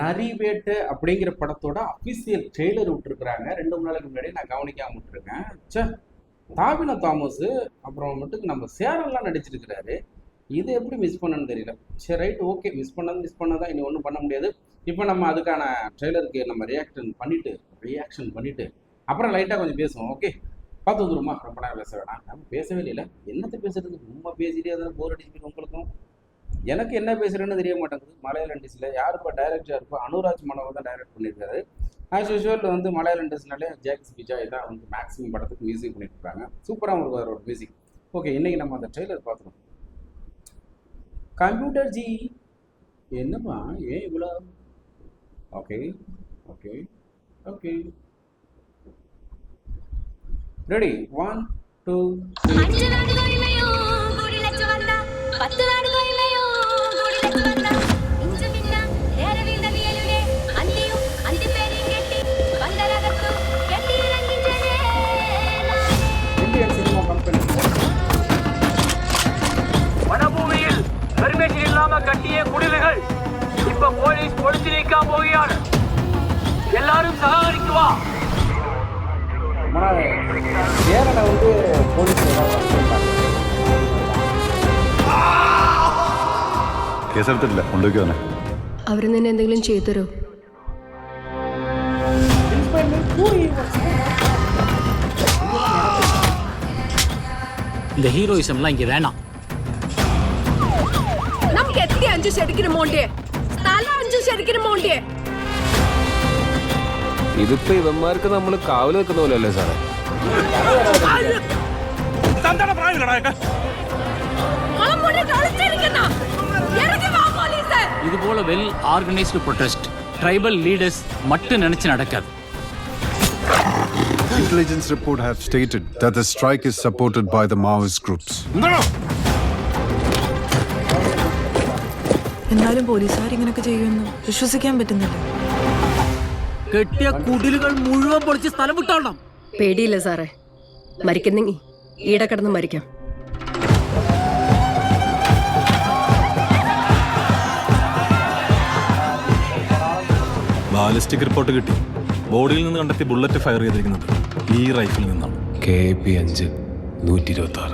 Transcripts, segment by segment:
நரிவேட்டு அப்படிங்கிற படத்தோட official trailer விட்டுருக்குறாங்க. 2 நாளைக்கு முன்னாடி நான் கவனிக்காம விட்டுருக்கேன். ச்சே! தாபினா தாமஸ் அப்புறமேட்டுக்கு நம்ம சேரன்லாம் நடிச்சிருக்கிறாரு. இது எப்படி மிஸ் பண்ணேன்னு தெரியல. சரி ரைட் ஓகே. மிஸ் பண்ணதான் இனி ஒன்றும் பண்ண முடியாது. இப்போ நம்ம அதுக்கான ட்ரெய்லருக்கு நம்ம ரியாக்ஷன் பண்ணிட்டு அப்புறம் லைட்டாக கொஞ்சம் பேசுவோம். ஓகே, பார்த்து வந்துருமா? ரொம்ப நேரம் பேச வேணாம். நம்ம பேசவே இல்லை. என்னத்தை பேசுறதுக்கு ரொம்ப பேசிட்டே தான் போர் அடிச்சுட்டு உங்களுக்கும். எனக்கு என்ன பேசுறேன்னு தெரிய மாட்டேங்குது. மலையாள இண்டஸ்ட்ரியில் யார் இப்போ டைரக்டராக இருப்போ? அனுராஜ் மனோகர் தான் டைரக்ட் பண்ணியிருக்காரு. ஆஸ் யூஷுவல் வந்து மலையாள இண்டஸ்ட்ரினாலே ஜேக்ஸ் விஜய் தான் வந்து மேக்ஸிமம் படத்துக்கு மியூசிக் பண்ணிட்டு இருக்காங்க. சூப்பராக இருக்கும் அவரோட மியூசிக். ஓகே, இன்னைக்கு நம்ம அந்த ட்ரெய்லர் பார்த்துருவோம். கம்ப்யூட்டர் ஜி என்னம்மா ஏன் இவ்வளோ? Okay okay okay, ready 1 2 3. 5 நாடுகள் இல்லையோ கூடி லட்சம் வந்தா 10 நாடுகள் இல்லையோ கூடி லட்சம் வந்தா இஞ்சு மின்ன நேரவிந்த வியலுடே அந்தியும் அந்தி பேரி கெட்டி வந்தரகத்து கெட்டி இறங்கிஞ்சதே இந்தியன் சினிமா கம்பெனி வனபூமியில் பெர்மிஷன் இல்லாம கட்டிய குடில்கள் இப்ப போலீஸ் பொழிச்சு நீக்காம போகிறார். எல்லாரும் சககரிக்குவா. சேரனை வந்து போலீஸ் കേസെടുത്തിട്ടില്ല, കൊണ്ടുപോയിക്കോനെ. അവർ നിന്നെ എന്തെങ്കിലും ചെയ്തു തരോ? இந்த ஹீரோயிசம்லாம் இங்க வேணாம். നമുക്ക് എത്ര 5 ശരിക്കും മോണ്ടേ? സ്ഥലം 5 ശരിക്കും മോണ്ടേ? ഇതിപ്പോ ഇവന്മാർക്ക് നമ്മള് കാവല് വെക്കുന്ന പോലെയല്ലേ സാറേ? இது போல well organised protest tribal leaders மட்டும் நினைச்சு நடக்காது. Intelligence report have stated that the strike is supported by the Maoist groups. എന്നാലും പോലീസുകാർ ഇങ്ങനെയൊക്കെ ചെയ്യുമെന്ന് വിശ്വസിക്കാൻ പറ്റുന്നില്ല. കെട്ടിയ കുടിലുകൾ മുഴുവൻ പൊളിച്ച് സ്ഥലം വിട്ടോളണം. പേടിയില്ല സാറേ. മരിക്കുന്നെങ്കിൽ ഈടെ കിടന്ന് മരിക്കാം. ബാലിസ്റ്റിക് റിപ്പോർട്ട് കിട്ടി. ബോഡിയിൽ നിന്ന് കണ്ടെത്തിയ ബുള്ളറ്റ് ഫയർ ചെയ്തിരിക്കുന്നത് ഈ റൈഫിൽ നിന്നാണ്. KP5 126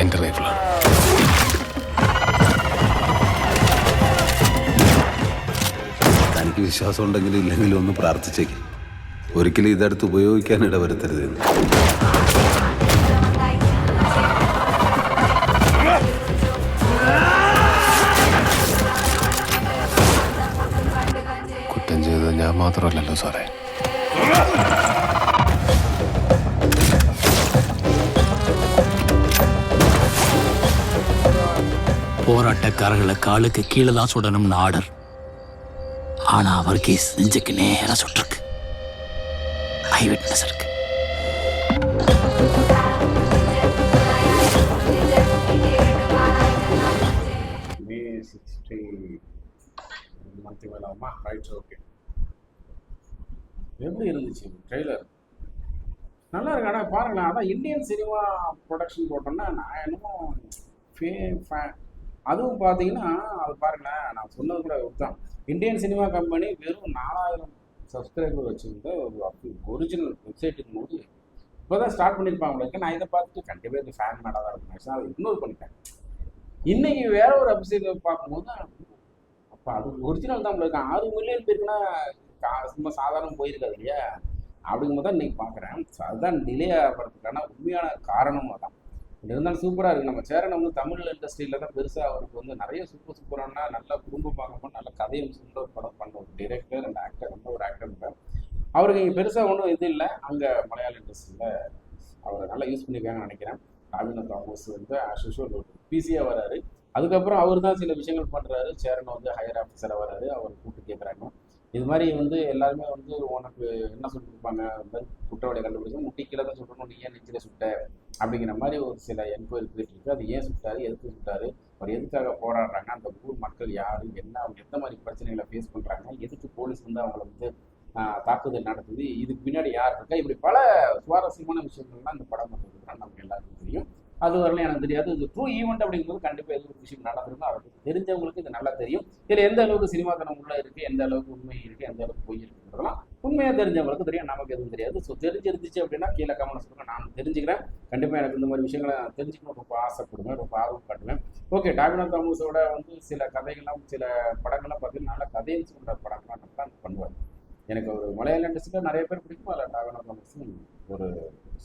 എന്റെ റൈഫിളാണ്. തനിക്ക് വിശ്വാസം ഉണ്ടെങ്കിലും ഇല്ലെങ്കിലും ഒന്ന് പ്രാർത്ഥിച്ചേക്ക്. ഒരിക്കലും ഇതെടുത്ത് ഉപയോഗിക്കാൻ ഇടവരുത്തരുത്. കുറ്റം ചെയ്തത് ഞാൻ മാത്രമല്ലല്ലോ സാറേ. போராட்டக்காரர்களை காலுக்கு கீழே தான் சுடணும்னு ஆர்டர். ஆனா அவர் கேஸ் நெஞ்சுக்கு நேரா சுட்டிருக்கு. ஐ விட்னஸ் இருக்கு. மே 60 மந்த் மேலாமா? Right okay. எப்படி இருந்துச்சு ட்ரெய்லர்? நல்லா இருக்கு. ஆனால் பாருங்களேன், அதான் இந்தியன் சினிமா ப்ரொடக்ஷன் போட்டோம்னா நான் என்னமோ ஃபேன். அதுவும் பார்த்தீங்கன்னா அது பாருங்களேன், நான் சொன்னது கூட தான். இந்தியன் சினிமா கம்பெனி வெறும் 4000 சப்ஸ்கிரைபர் வச்சுருந்த ஒரு ஒரிஜினல் வெப்சைட்டுக்கு போது இப்போ தான் ஸ்டார்ட் பண்ணியிருப்பாங்க. நான் இதை பார்த்துட்டு கண்டிப்பாக இது ஃபேன் மேடாக தான் இருக்கும். அதை இக்னோர் பண்ணிட்டேன். இன்னைக்கு வேற ஒரு வெப்சைட் பார்க்கும்போது அப்போ அது ஒரிஜினல் தான் இருக்கு. 6 மில்லியன் பேருக்குன்னா சும்மா சாதாரண போயிருக்காது இல்லையா? அப்படிங்கும்போது தான் இன்னைக்கு பார்க்குறேன். ஸோ அதுதான் டிலே ஆகிறதுக்கான உண்மையான காரணமும் தான். இருந்தாலும் சூப்பராக இருக்குது. நம்ம சேரனை வந்து தமிழ் இண்டஸ்ட்ரியில் தான் பெருசாக அவருக்கு வந்து நிறைய சூப்பரான நல்ல குடும்பம் பார்க்கும்போது நல்ல கதையும் சொல்ல ஒரு படம் பண்ண ஒரு டிரெக்டர் அண்ட் ஆக்டர், ரொம்ப ஒரு ஆக்டர் இருக்கார். அவருக்கு இங்கே பெருசாக ஒன்றும் இது இல்லை. அங்கே மலையாள இண்டஸ்ட்ரியில் அவரை நல்லா யூஸ் பண்ணியிருக்காங்கன்னு நினைக்கிறேன். தாபினா தாமஸ் வந்து ஆஸ் யூஷுவல் ஒரு பிசியாக வராரு. அதுக்கப்புறம் அவர் தான் சில விஷயங்கள் பண்ணுறாரு. சேரனை வந்து ஹையர் ஆஃபீஸராக வராரு. அவர் கூப்பிட்டு கேட்குறாங்க. இது மாதிரி வந்து எல்லாருமே வந்து உனக்கு என்ன சொல்லி கொடுப்பாங்க, குற்றவாளியை கண்டுபிடிச்சா முட்டி கீழே தான் சுட்டணும், நீ ஏன் நெஞ்சில் சுட்ட அப்படிங்கிற மாதிரி ஒரு சில என்கொயரி போயிட்டு இருக்கு. அது ஏன் சுட்டாரு, எதுக்கு சுட்டாரு, அவர் எதுக்காக போராடுறாங்க, அந்த ஊர் மக்கள் யார், என்ன, அவங்க எந்த மாதிரி பிரச்சனைகளை ஃபேஸ் பண்ணுறாங்க, எதுக்கு போலீஸ் வந்து அவங்கள வந்து தாக்குதல் நடத்துது, இதுக்கு பின்னாடி யார் இருக்கா, இப்படி பல சுவாரஸ்யமான விஷயங்கள்லாம் இந்த படம் வந்துருக்குறான்னு நமக்கு எல்லாருக்கும் தெரியும். அது வரலாம் எனக்கு தெரியாது. இது ட்ரூ ஈவெண்ட் அப்படிங்கும்போது கண்டிப்பாக எது ஒரு விஷயம் நடந்திருக்கும். அதை தெரிஞ்சவங்களுக்கு இது நல்லா தெரியும். இதில் எந்த அளவுக்கு சினிமாத்தனம் உள்ள இருக்குது, எந்த அளவுக்கு உண்மை இருக்குது, எந்த அளவுக்கு பொய் இருக்குன்றதெல்லாம் உண்மையாக தெரிஞ்சவங்களுக்கு தெரியும், நமக்கு எதுவும் தெரியாது. ஸோ தெரிஞ்சிருந்துச்சு அப்படின்னா கீழே கமெண்ட் சொல்லுங்கள், நான் தெரிஞ்சுக்கிறேன். கண்டிப்பாக எனக்கு இந்த மாதிரி விஷயங்களை நான் தெரிஞ்சுக்கணும் ரொம்ப ஆசைப்படுவேன், ரொம்ப ஆர்வம் காட்டுவேன். ஓகே, டாபினோ தாமஸோட வந்து சில கதைகள்லாம் சில படங்கள்லாம் பார்த்தீங்கன்னா நல்ல கதைன்னு சொல்கிற படங்கள்லாம் நான் தான் பண்ணுவேன். எனக்கு ஒரு மலையாள இண்டஸ்ட்ரியில் நிறைய பேர் பிடிக்கும். அதில் டாபினோ தாமஸும் ஒரு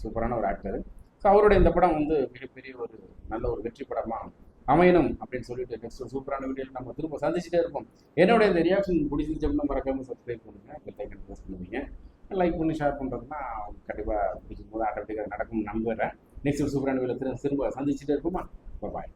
சூப்பரான ஒரு ஆக்டர். ஸோ அவருடைய இந்த படம் வந்து மிகப்பெரிய ஒரு நல்ல ஒரு வெற்றி படமாக அமையணும் அப்படின்னு சொல்லிட்டு நெக்ஸ்ட் ஒரு சூப்பரான வீடியோவில் நம்ம திரும்ப சந்திச்சுட்டே இருப்போம். என்னோட இந்த ரியாக்ஷன் பிடிச்சிருந்துச்சு அப்படின்னா மறக்காமல் சப்ஸ்கிரைப் பண்ணுங்கள், பெல் ஐக்கன் ப்ரெஸ் பண்ணுவீங்க, லைக் பண்ணி ஷேர் பண்ணுறதுன்னா கண்டிப்பாக பிடிக்கும் போது ஆட்டோமேட்டிக்காக நடக்கும்னு நம்புகிறேன். நெக்ஸ்ட் ஒரு சூப்பரான வீடியோவில் திரும்ப சந்திச்சுட்டே இருப்போமா. பாய்.